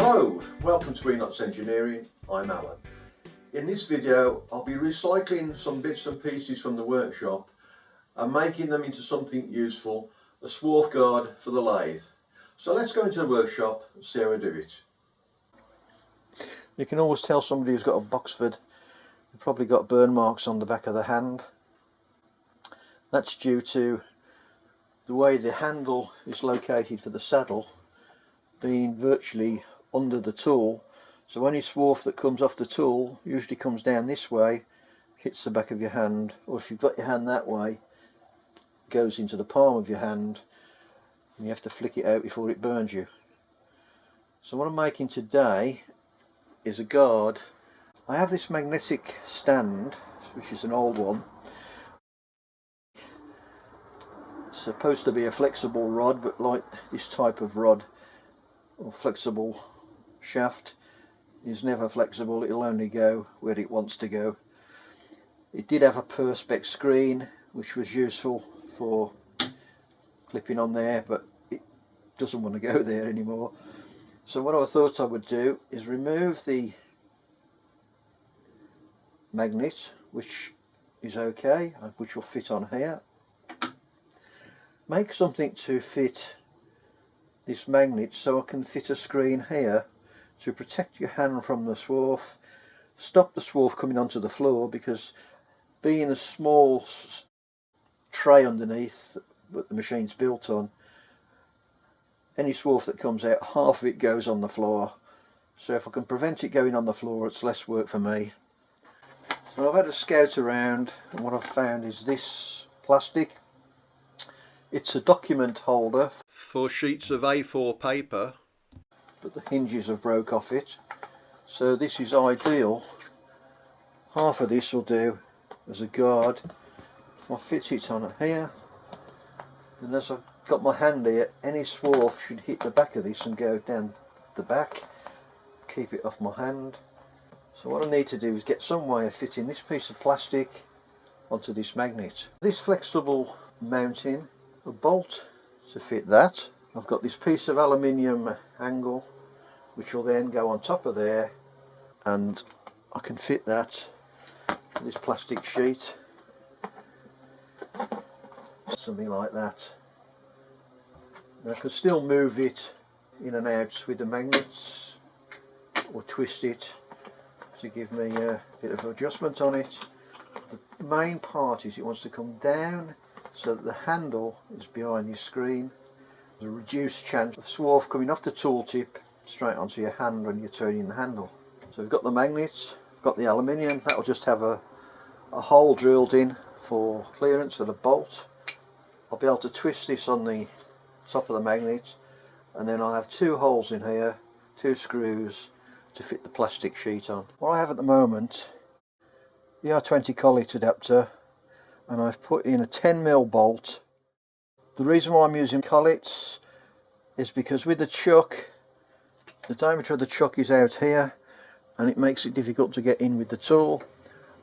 Hello, welcome to Enots Engineering. I'm Alan. In this video I'll be recycling some bits and pieces from the workshop and making them into something useful, a swarf guard for the lathe. So let's go into the workshop and see how I do it. You can always tell somebody who's got a Boxford, they've probably got burn marks on the back of the hand. That's due to the way the handle is located for the saddle being virtually under the tool, so any swarf that comes off the tool usually comes down this way, hits the back of your hand, or if you've got your hand that way, goes into the palm of your hand and you have to flick it out before it burns you. So what I'm making today is a guard. I have this magnetic stand, which is an old one. It's supposed to be a flexible rod, but like this type of rod or flexible shaft is never flexible, it'll only go where it wants to go. It did have a perspex screen which was useful for clipping on there, but it doesn't want to go there anymore. So what I thought I would do is remove the magnet, which is okay, which will fit on here, make something to fit this magnet so I can fit a screen here to protect your hand from the swarf, stop the swarf coming onto the floor, because being a small tray underneath that the machine's built on, any swarf that comes out, half of it goes on the floor. So if I can prevent it going on the floor, it's less work for me. So I've had a scout around, and what I've found is this plastic. It's a document holder for sheets of A4 paper, but the hinges have broke off it, so this is ideal. Half of this will do as a guard. I'll fit it on here, and as I've got my hand here, any swarf should hit the back of this and go down the back, keep it off my hand. So what I need to do is get some way of fitting this piece of plastic onto this magnet. This flexible mounting, a bolt to fit that. I've got this piece of aluminium angle which will then go on top of there, and I can fit that to this plastic sheet, something like that. And I can still move it in and out with the magnets or twist it to give me a bit of adjustment on it. The main part is it wants to come down so that the handle is behind your screen. There's a reduced chance of swarf coming off the tooltip straight onto your hand when you're turning the handle. So we've got the magnets, we've got the aluminium, that will just have a hole drilled in for clearance for the bolt. I'll be able to twist this on the top of the magnet, and then I'll have two holes in here, two screws to fit the plastic sheet on. What I have at the moment, the R20 collet adapter, and I've put in a 10mm bolt. The reason why I'm using collets is because with the chuck, the diameter of the chuck is out here and it makes it difficult to get in with the tool.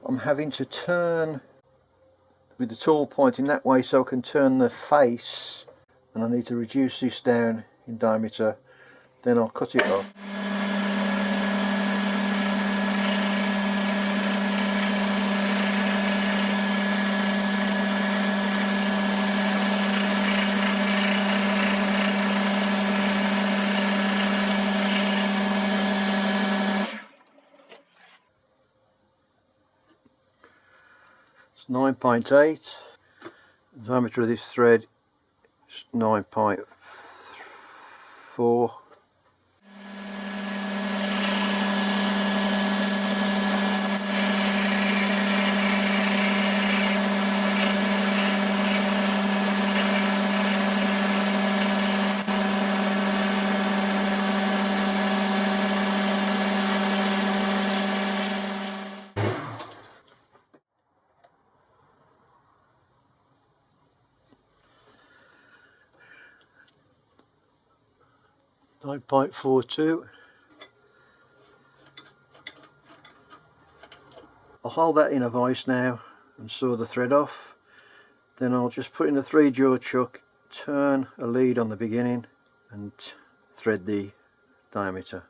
I'm having to turn with the tool pointing that way so I can turn the face, and I need to reduce this down in diameter, then I'll cut it off. It's 9.8. The diameter of this thread is 9.4. .42. I'll hold that in a vise now and saw the thread off. Then I'll just put in a 3-jaw chuck, turn a lead on the beginning and thread the diameter.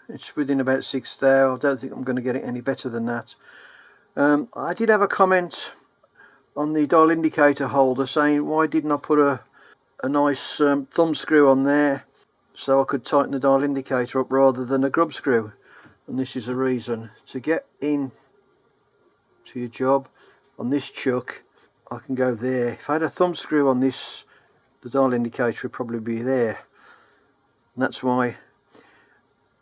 It's within about 6 thou. I don't think I'm going to get it any better than that. I did have a comment on the dial indicator holder saying why didn't I put a nice thumb screw on there so I could tighten the dial indicator up rather than a grub screw. And this is the reason. To get in to your job on this chuck, I can go there. If I had a thumb screw on this, the dial indicator would probably be there. And that's why.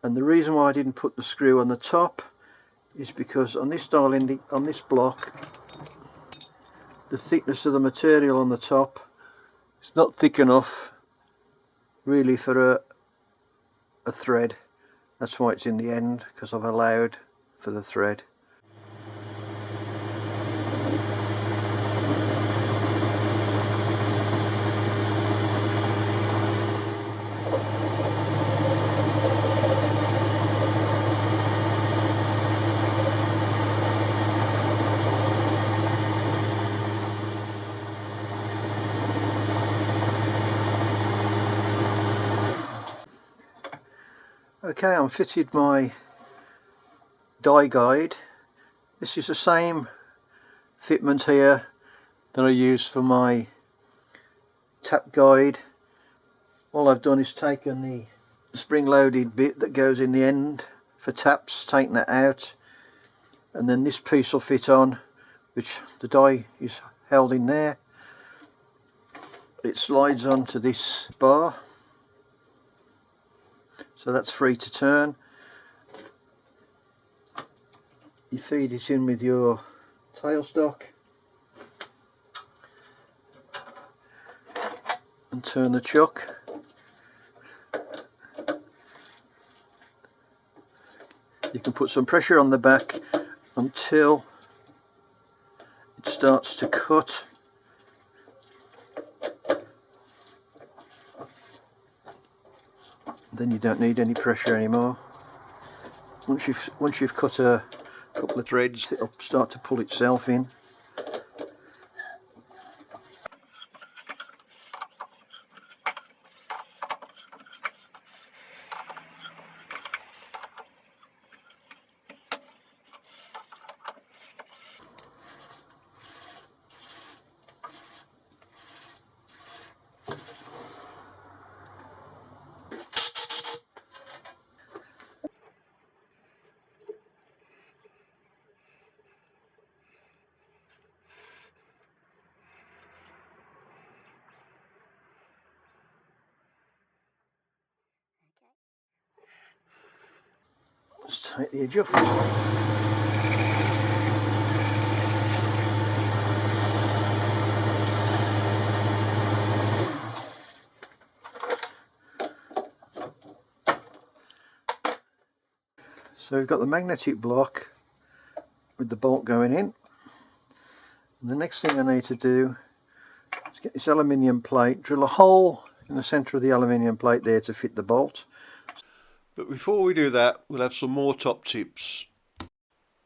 And the reason why I didn't put the screw on the top is because on this on this block, the thickness of the material on the top, it's not thick enough really for a thread. That's why it's in the end, because I've allowed for the thread. Okay, I'm fitted my die guide. This is the same fitment here that I use for my tap guide. All I've done is taken the spring loaded bit that goes in the end for taps, taken that out, and then this piece will fit on, which the die is held in there. It slides onto this bar, so that's free to turn. You feed it in with your tailstock and turn the chuck. You can put some pressure on the back until it starts to cut. Then you don't need any pressure anymore. Once you've cut a couple of threads, it'll start to pull itself in. Let's take the edge off. So we've got the magnetic block with the bolt going in. And the next thing I need to do is get this aluminium plate, drill a hole in the centre of the aluminium plate there to fit the bolt. But before we do that, we'll have some more top tips.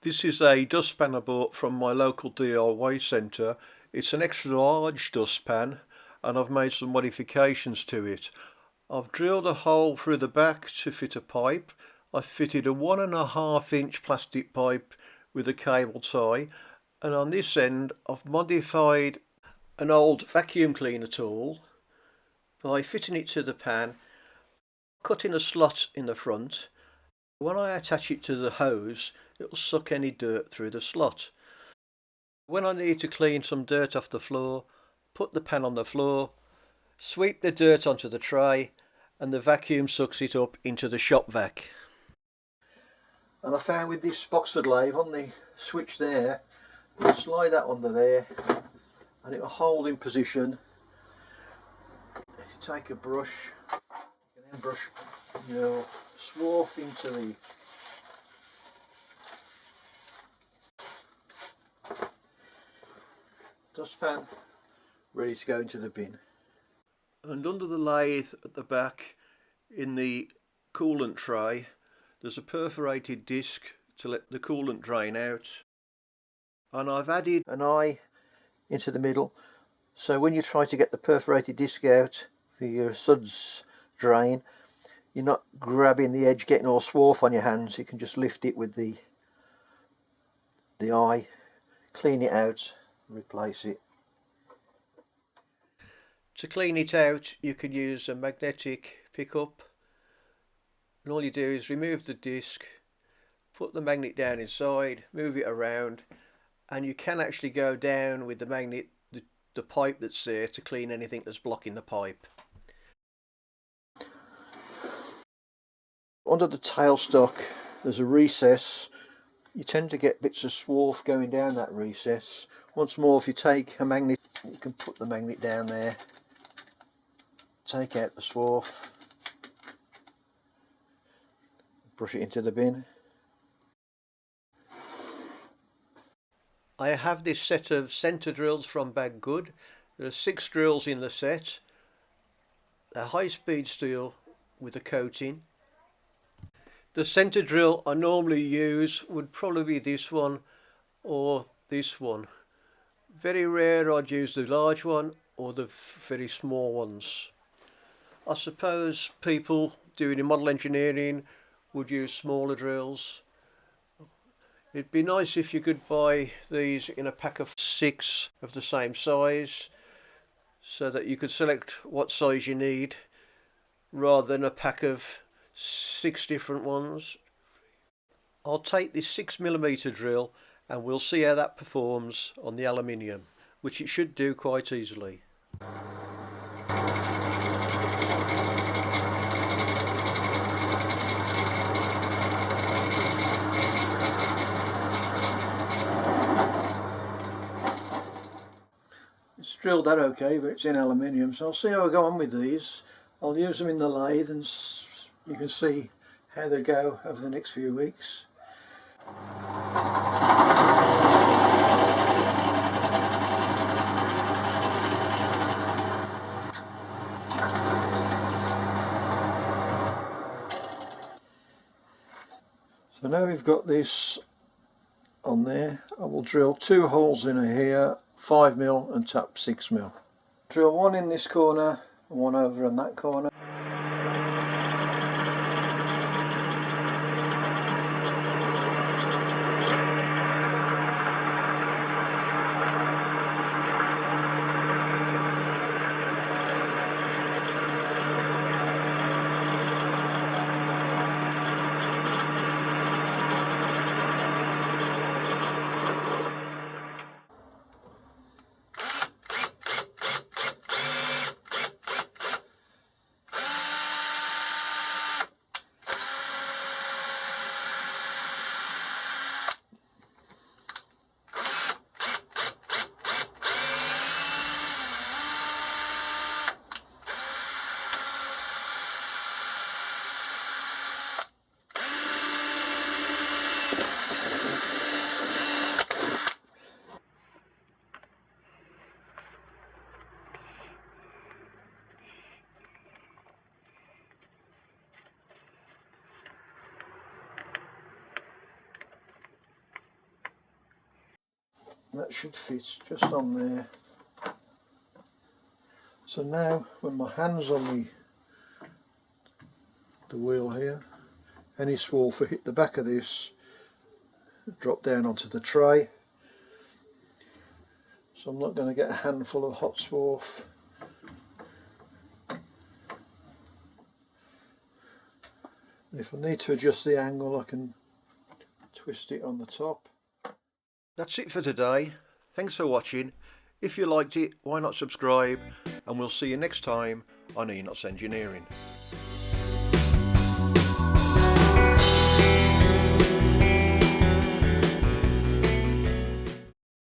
This is a dustpan I bought from my local DIY centre. It's an extra large dustpan and I've made some modifications to it. I've drilled a hole through the back to fit a pipe. I've fitted a 1.5 inch plastic pipe with a cable tie, and on this end I've modified an old vacuum cleaner tool by fitting it to the pan, cutting a slot in the front. When I attach it to the hose, it will suck any dirt through the slot. When I need to clean some dirt off the floor, put the pan on the floor, sweep the dirt onto the tray, and the vacuum sucks it up into the shop vac. And I found with this Boxford lathe on the switch there, you slide that under there and it will hold in position. If you take a brush, you can then brush your swarf into the dustpan, ready to go into the bin. And under the lathe at the back in the coolant tray, there's a perforated disc to let the coolant drain out, and I've added an eye into the middle, so when you try to get the perforated disc out for your suds drain, you're not grabbing the edge, getting all swarf on your hands. You can just lift it with the eye, clean it out, replace it. To clean it out, you can use a magnetic pickup, and all you do is remove the disc, put the magnet down inside, move it around, and you can actually go down with the magnet, the pipe that's there, to clean anything that's blocking the pipe. Under the tailstock there's a recess. You tend to get bits of swarf going down that recess. Once more, if you take a magnet, you can put the magnet down there, take out the swarf, brush it into the bin. I have this set of centre drills from Baggood. There are 6 drills in the set. They're high-speed steel with a coating. The centre drill I normally use would probably be this one or this one. Very rare I'd use the large one or the very small ones. I suppose people doing in model engineering would use smaller drills. It'd be nice if you could buy these in a pack of 6 of the same size, so that you could select what size you need rather than a pack of 6 different ones. I'll take this 6mm drill and we'll see how that performs on the aluminium, which it should do quite easily. It's drilled that okay, but it's in aluminium, so I'll see how I go on with these. I'll use them in the lathe and you can see how they go over the next few weeks. So now we've got this on there, I will drill 2 holes in here, 5mm and tap 6mm. Drill one in this corner and one over in that corner. That should fit just on there. So now when my hand's on the wheel here, any swarf will hit the back of this, drop down onto the tray. So I'm not going to get a handful of hot swarf. If I need to adjust the angle, I can twist it on the top. That's it for today. Thanks for watching. If you liked it, why not subscribe, and we'll see you next time on Enots Engineering.